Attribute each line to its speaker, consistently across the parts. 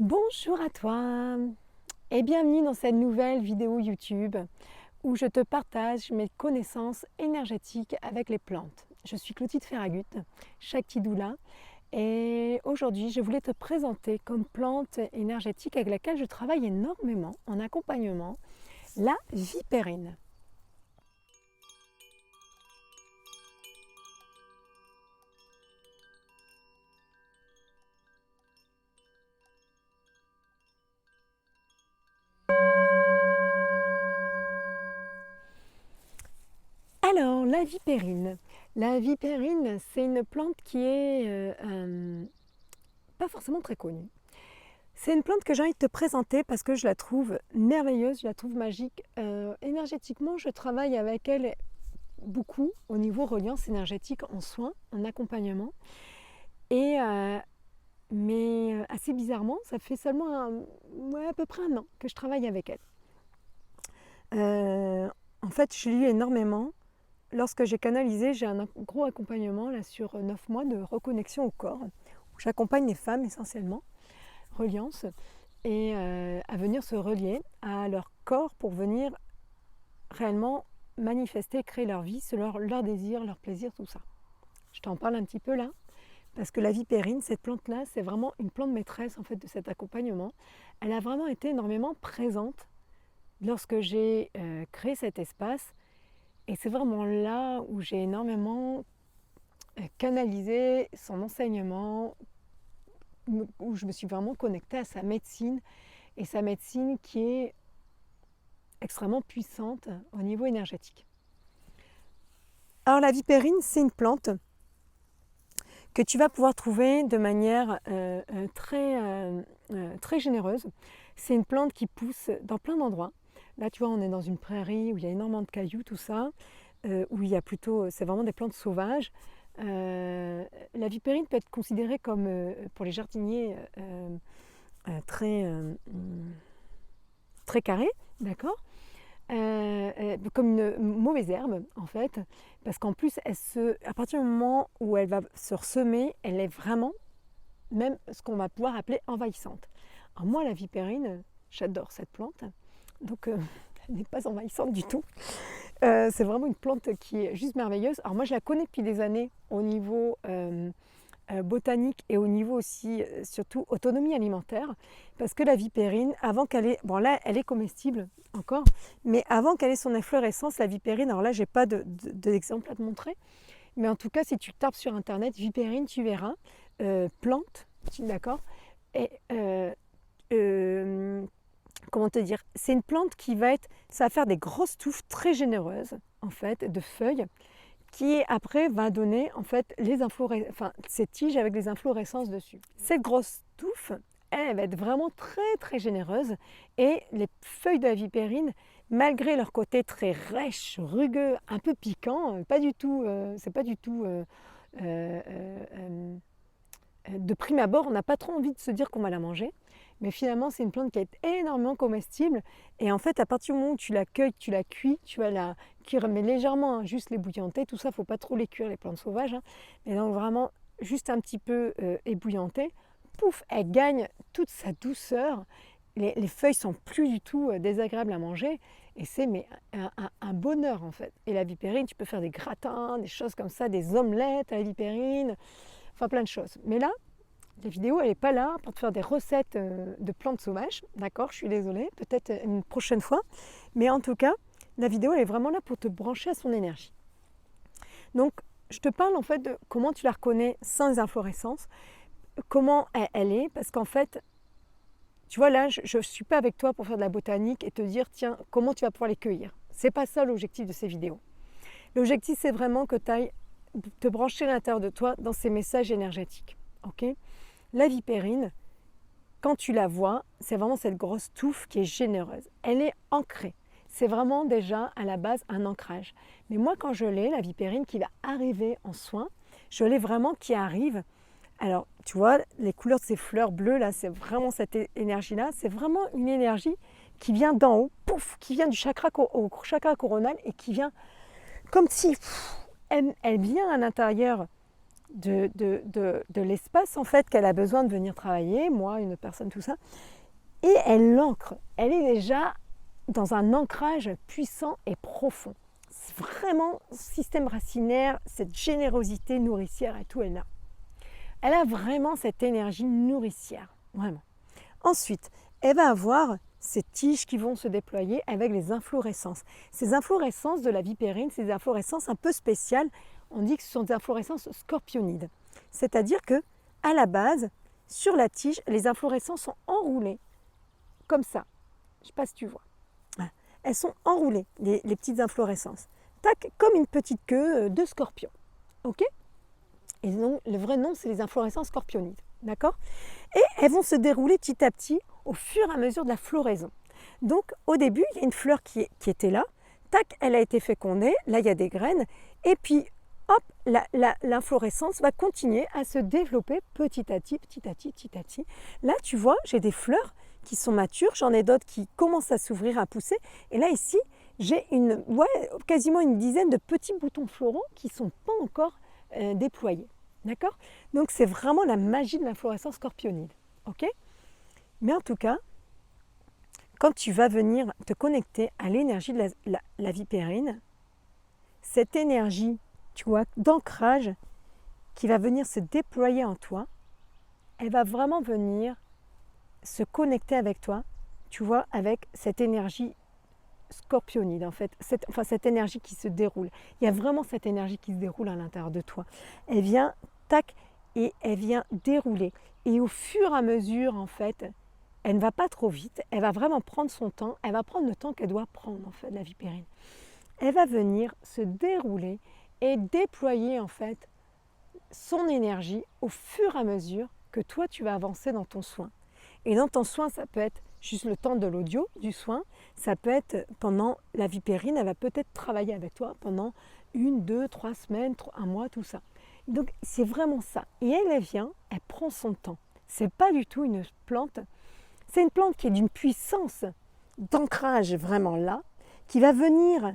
Speaker 1: Bonjour à toi et bienvenue dans cette nouvelle vidéo YouTube où je te partage mes connaissances énergétiques avec les plantes. Je suis Clotilde Ferragut, Shakti Doula, et aujourd'hui je voulais te présenter comme plante énergétique avec laquelle je travaille énormément en accompagnement, la vipérine. Alors, la vipérine. La vipérine, c'est une plante qui est pas forcément très connue. C'est une plante que j'ai envie de te présenter parce que je la trouve merveilleuse, je la trouve magique. Énergétiquement, je travaille avec elle beaucoup au niveau reliance énergétique en soins, en accompagnement. Mais assez bizarrement, ça fait seulement à peu près un an que je travaille avec elle. En fait, je lis énormément. Lorsque j'ai canalisé, j'ai un gros accompagnement là, sur 9 mois de reconnexion au corps, où j'accompagne les femmes essentiellement, reliance, et à venir se relier à leur corps pour venir réellement manifester, créer leur vie, leur désir, leur plaisir, tout ça. Je t'en parle un petit peu là, parce que la vipérine, cette plante-là, c'est vraiment une plante maîtresse en fait de cet accompagnement. Elle a vraiment été énormément présente lorsque j'ai créé cet espace. Et c'est vraiment là où j'ai énormément canalisé son enseignement, où je me suis vraiment connectée à sa médecine, et sa médecine qui est extrêmement puissante au niveau énergétique. Alors la vipérine, c'est une plante que tu vas pouvoir trouver de manière très généreuse. C'est une plante qui pousse dans plein d'endroits. Là, tu vois, on est dans une prairie où il y a énormément de cailloux, tout ça, où il y a plutôt, c'est vraiment des plantes sauvages. La vipérine peut être considérée comme, pour les jardiniers, très carrée, d'accord, comme une mauvaise herbe, en fait, parce qu'en plus, à partir du moment où elle va se ressemer, elle est vraiment, même ce qu'on va pouvoir appeler envahissante. Alors moi, la vipérine, j'adore cette plante. Donc, elle n'est pas envahissante du tout. C'est vraiment une plante qui est juste merveilleuse. Alors moi, je la connais depuis des années au niveau botanique et au niveau aussi, surtout, autonomie alimentaire. Parce que la vipérine, avant qu'elle ait... Bon là, elle est comestible encore, mais avant qu'elle ait son inflorescence, la vipérine, alors là, j'ai pas d'exemple à te montrer. Mais en tout cas, si tu tapes sur Internet, vipérine, tu verras, plante, d'accord, et... comment te dire, c'est une plante ça va faire des grosses touffes très généreuses en fait de feuilles qui après va donner en fait ces tiges avec les inflorescences dessus. Cette grosse touffe, elle va être vraiment très très généreuse, et les feuilles de la vipérine, malgré leur côté très rêche, rugueux, un peu piquant, c'est pas du tout de prime abord, on n'a pas trop envie de se dire qu'on va la manger. Mais finalement, c'est une plante qui est énormément comestible. Et en fait, à partir du moment où tu la cueilles, tu la cuis, tu vas la cuire, mais légèrement, hein, juste les bouillanter. Tout ça, il ne faut pas trop les cuire, les plantes sauvages. Hein. Mais donc vraiment, juste un petit peu ébouillanter. Pouf, elle gagne toute sa douceur. Les feuilles sont plus du tout désagréables à manger. Et c'est un bonheur, en fait. Et la vipérine, tu peux faire des gratins, des choses comme ça, des omelettes à la vipérine. Enfin, plein de choses. Mais là, la vidéo, elle n'est pas là pour te faire des recettes de plantes sauvages, d'accord, je suis désolée, peut-être une prochaine fois. Mais en tout cas, la vidéo, elle est vraiment là pour te brancher à son énergie. Donc, je te parle en fait de comment tu la reconnais sans les inflorescences, comment elle est, parce qu'en fait, tu vois là, je ne suis pas avec toi pour faire de la botanique et te dire, tiens, comment tu vas pouvoir les cueillir. Ce n'est pas ça l'objectif de ces vidéos. L'objectif, c'est vraiment que tu ailles te brancher à l'intérieur de toi dans ces messages énergétiques. Ok ? La vipérine, quand tu la vois, c'est vraiment cette grosse touffe qui est généreuse. Elle est ancrée. C'est vraiment déjà à la base un ancrage. Mais moi, quand je l'ai, la vipérine qui va arriver en soin, je l'ai vraiment qui arrive. Alors, tu vois, les couleurs de ces fleurs bleues, là, c'est vraiment cette énergie-là. C'est vraiment une énergie qui vient d'en haut, pouf, qui vient du chakra coronal et qui vient comme si elle vient à l'intérieur de l'espace en fait qu'elle a besoin de venir travailler, moi, une autre personne, tout ça. Et elle l'ancre. Elle est déjà dans un ancrage puissant et profond. C'est vraiment système racinaire, cette générosité nourricière et tout, elle a. Elle a vraiment cette énergie nourricière, vraiment. Ensuite, elle va avoir ces tiges qui vont se déployer avec les inflorescences. Ces inflorescences de la vipérine, ces inflorescences un peu spéciales, on dit que ce sont des inflorescences scorpionides. C'est-à-dire que, à la base, sur la tige, les inflorescences sont enroulées, comme ça. Je ne sais pas si tu vois. Elles sont enroulées, les petites inflorescences. Tac, comme une petite queue de scorpion. Ok ? Et donc, le vrai nom, c'est les inflorescences scorpionides. D'accord ? Et elles vont se dérouler petit à petit au fur et à mesure de la floraison. Donc, au début, il y a une fleur qui était là. Tac, elle a été fécondée. Là, il y a des graines. Et puis, hop, l'inflorescence va continuer à se développer petit à petit, petit à petit, petit à petit. Là, tu vois, j'ai des fleurs qui sont matures. J'en ai d'autres qui commencent à s'ouvrir, à pousser. Et là, ici, j'ai quasiment une dizaine de petits boutons floraux qui ne sont pas encore déployés. D'accord ? Donc, c'est vraiment la magie de l'inflorescence scorpionide. Ok ? Mais en tout cas, quand tu vas venir te connecter à l'énergie de la vipérine, cette énergie, tu vois, d'ancrage qui va venir se déployer en toi, elle va vraiment venir se connecter avec toi, tu vois, avec cette énergie scorpionide, en fait, cette énergie qui se déroule. Il y a vraiment cette énergie qui se déroule à l'intérieur de toi. Elle vient, tac, et elle vient dérouler. Et au fur et à mesure, en fait, elle ne va pas trop vite, elle va vraiment prendre son temps, elle va prendre le temps qu'elle doit prendre, en fait, la vipérine. Elle va venir se dérouler et déployer, en fait, son énergie au fur et à mesure que toi, tu vas avancer dans ton soin. Et dans ton soin, ça peut être juste le temps de l'audio, du soin, ça peut être pendant la vipérine, elle va peut-être travailler avec toi pendant 1, 2, 3 semaines, un mois, tout ça. Donc c'est vraiment ça. Et elle vient, elle prend son temps. C'est pas du tout une plante, c'est une plante qui est d'une puissance d'ancrage vraiment là, qui va venir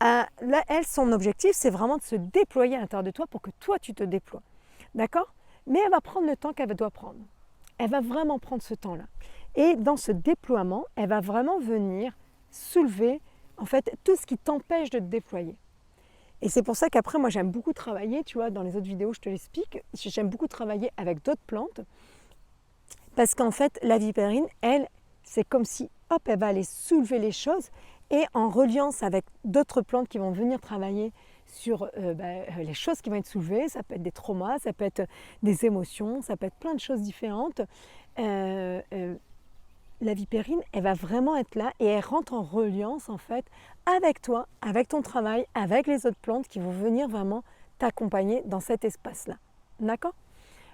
Speaker 1: là, elle, son objectif, c'est vraiment de se déployer à l'intérieur de toi pour que toi, tu te déploies. D'accord ? Mais elle va prendre le temps qu'elle doit prendre. Elle va vraiment prendre ce temps-là. Et dans ce déploiement, elle va vraiment venir soulever, en fait, tout ce qui t'empêche de te déployer. Et c'est pour ça qu'après, moi, j'aime beaucoup travailler, tu vois, dans les autres vidéos, je te l'explique, j'aime beaucoup travailler avec d'autres plantes, parce qu'en fait, la vipérine, elle, c'est comme si, hop, elle va aller soulever les choses, et en reliance avec d'autres plantes qui vont venir travailler sur les choses qui vont être soulevées, ça peut être des traumas, ça peut être des émotions, ça peut être plein de choses différentes. La vipérine, elle va vraiment être là et elle rentre en reliance en fait avec toi, avec ton travail, avec les autres plantes qui vont venir vraiment t'accompagner dans cet espace-là. D'accord ?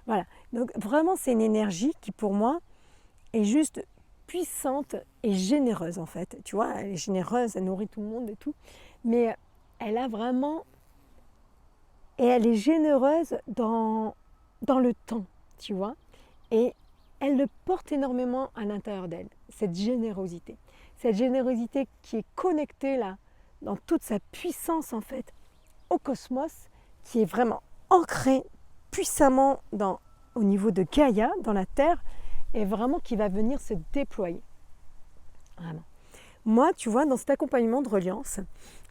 Speaker 1: Voilà. Donc vraiment, c'est une énergie qui pour moi est juste puissante et généreuse en fait. Tu vois, elle est généreuse, elle nourrit tout le monde et tout. Mais elle a vraiment... Et elle est généreuse dans le temps, tu vois. Et elle le porte énormément à l'intérieur d'elle, cette générosité. Cette générosité qui est connectée là, dans toute sa puissance en fait, au cosmos, qui est vraiment ancrée puissamment au niveau de Gaïa, dans la Terre, et vraiment qui va venir se déployer. Vraiment. Moi, tu vois, dans cet accompagnement de reliance,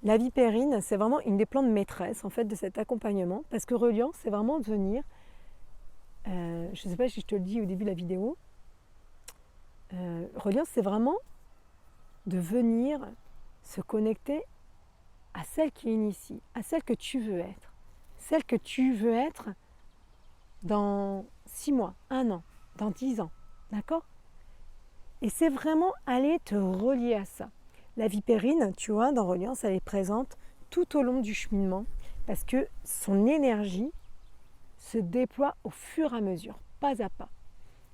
Speaker 1: la vipérine, c'est vraiment une des plantes maîtresses en fait de cet accompagnement, parce que reliance, c'est vraiment de venir, je ne sais pas si je te le dis au début de la vidéo, reliance, c'est vraiment de venir se connecter à celle qui initie, à celle que tu veux être dans 6 mois, 1 an, dans 10 ans, d'accord ? Et c'est vraiment aller te relier à ça. La vipérine, tu vois, dans Reliance, elle est présente tout au long du cheminement parce que son énergie se déploie au fur et à mesure, pas à pas.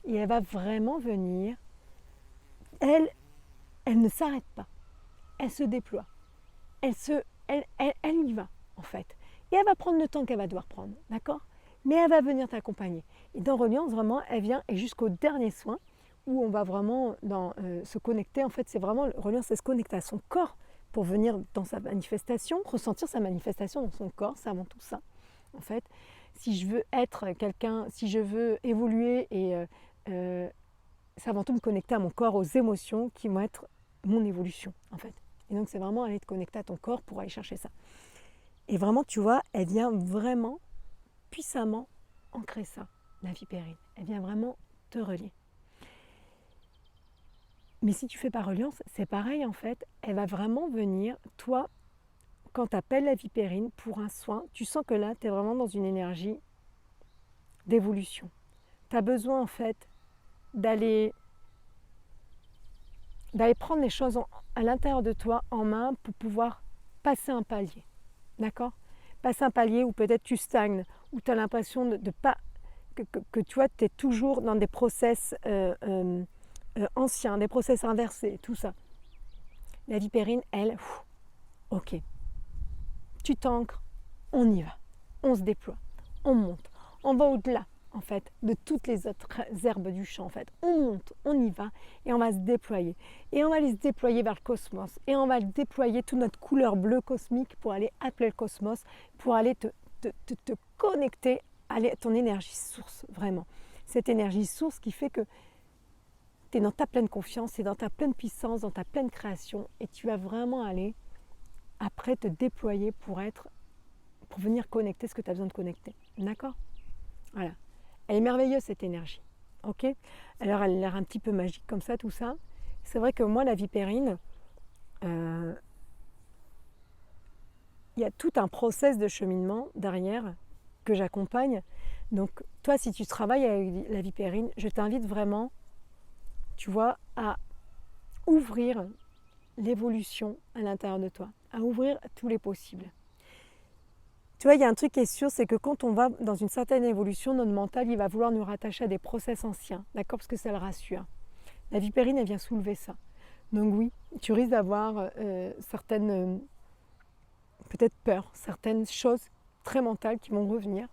Speaker 1: Et elle va vraiment venir, elle ne s'arrête pas, elle se déploie, elle y va en fait. Et elle va prendre le temps qu'elle va devoir prendre, d'accord ? Mais elle va venir t'accompagner. Et dans Reliance, vraiment, elle vient et jusqu'au dernier soin, où on va vraiment se connecter. En fait, c'est vraiment, Reliance, c'est se connecter à son corps pour venir dans sa manifestation, ressentir sa manifestation dans son corps, c'est avant tout ça, en fait. si je veux être quelqu'un, si je veux évoluer, et c'est avant tout me connecter à mon corps, aux émotions qui vont être mon évolution en fait. Et donc c'est vraiment aller te connecter à ton corps pour aller chercher ça. Et vraiment, tu vois, elle vient vraiment puissamment ancrer ça, la vipérine. Elle vient vraiment te relier. Mais si tu fais pas reliance, c'est pareil en fait. Elle va vraiment venir, toi, quand tu appelles la vipérine pour un soin, tu sens que là, tu es vraiment dans une énergie d'évolution. Tu as besoin en fait d'aller prendre les choses à l'intérieur de toi en main pour pouvoir passer un palier. D'accord? Passer un palier où peut-être tu stagnes, où tu as l'impression de pas, que tu vois, tu es toujours dans des process anciens, des process inversés, tout ça. La vipérine, elle, ok, tu t'ancres, on y va, on se déploie, on monte, on va au-delà en fait de toutes les autres herbes du champ en fait. On monte, on y va et on va se déployer. Et on va aller se déployer vers le cosmos et on va déployer toute notre couleur bleue cosmique pour aller appeler le cosmos, pour aller te connecter à ton énergie source vraiment. Cette énergie source qui fait que tu es dans ta pleine confiance, tu es dans ta pleine puissance, dans ta pleine création et tu vas vraiment aller après te déployer pour venir connecter ce que tu as besoin de connecter. D'accord? Voilà. Elle est merveilleuse cette énergie. Ok? Alors elle a l'air un petit peu magique comme ça, tout ça. C'est vrai que moi, la vipérine, il y a tout un process de cheminement derrière que j'accompagne. Donc toi, si tu travailles avec la vipérine, je t'invite vraiment, tu vois, à ouvrir l'évolution à l'intérieur de toi, à ouvrir tous les possibles. Tu vois, il y a un truc qui est sûr, c'est que quand on va dans une certaine évolution, notre mental, il va vouloir nous rattacher à des process anciens, d'accord? Parce que ça le rassure. La vipérine, elle vient soulever ça. Donc oui, tu risques d'avoir certaines, peut-être peurs, certaines choses très mentales qui vont revenir.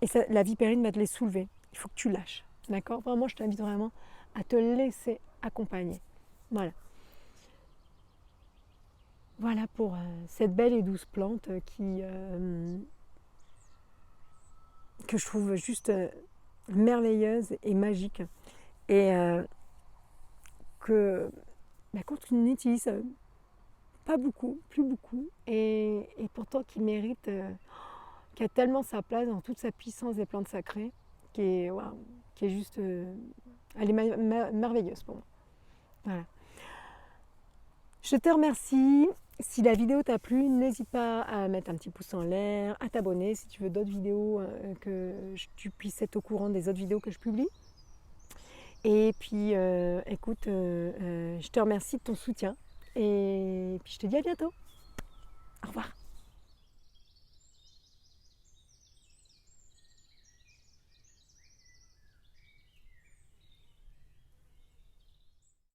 Speaker 1: Et ça, la vipérine va te les soulever. Il faut que tu lâches, d'accord? Vraiment, je t'invite vraiment à te laisser accompagner. Voilà. Voilà pour cette belle et douce plante que je trouve juste merveilleuse et magique. Et qu'on n'utilise pas beaucoup, plus beaucoup, et pourtant qui mérite, qui a tellement sa place dans toute sa puissance des plantes sacrées, qui est juste, elle est merveilleuse pour moi. Voilà. Je te remercie. Si la vidéo t'a plu, n'hésite pas à mettre un petit pouce en l'air, à t'abonner si tu veux d'autres vidéos, que tu puisses être au courant des autres vidéos que je publie. Et puis, écoute, je te remercie de ton soutien et puis je te dis à bientôt. Au revoir.